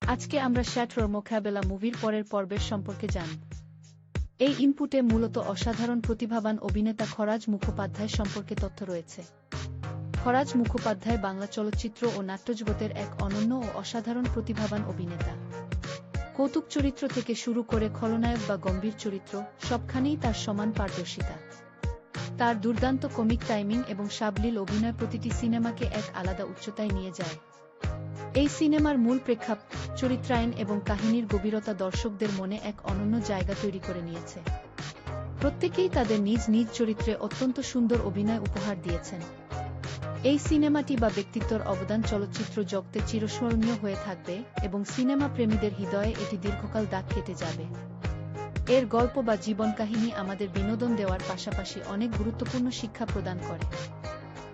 আজকে আমরা শ্যাট্রোর মোকাবেলা মুভির পরের পর্বের সম্পর্কে জানব। এই ইনপুটে মূলত অসাধারণ প্রতিভাবান অভিনেতা খরাজ মুখোপাধ্যায় সম্পর্কে তথ্য রয়েছে। খরাজ মুখোপাধ্যায় বাংলা চলচ্চিত্র ও নাট্যজগতের এক অনন্য ও অসাধারণ প্রতিভাবান অভিনেতা। কৌতুক চরিত্র থেকে শুরু করে খলনায়ক বা গম্ভীর চরিত্র, সবখানেই তার সমান পারদর্শিতা। তার দুর্দান্ত কমিক টাইমিং এবং সাবলীল অভিনয় প্রতিটি সিনেমাকে এক আলাদা উচ্চতায় নিয়ে যায়। এই সিনেমার মূল প্রেক্ষাপট, চরিত্রায়ন এবং কাহিনীর গভীরতা দর্শকদের মনে এক অনন্য জায়গা তৈরি করে নিয়েছে। প্রত্যেকেই তাদের নিজ নিজ চরিত্রে অত্যন্ত সুন্দর অভিনয় উপহার দিয়েছেন। এই সিনেমাটি বা ব্যক্তিত্বর অবদান চলচ্চিত্র জগতে চিরস্মরণীয় হয়ে থাকবে এবং সিনেমা প্রেমীদের হৃদয়ে এটি দীর্ঘকাল দাগ কেটে যাবে। এর গল্প বা জীবন কাহিনী আমাদের বিনোদন দেওয়ার পাশাপাশি অনেক গুরুত্বপূর্ণ শিক্ষা প্রদান করে।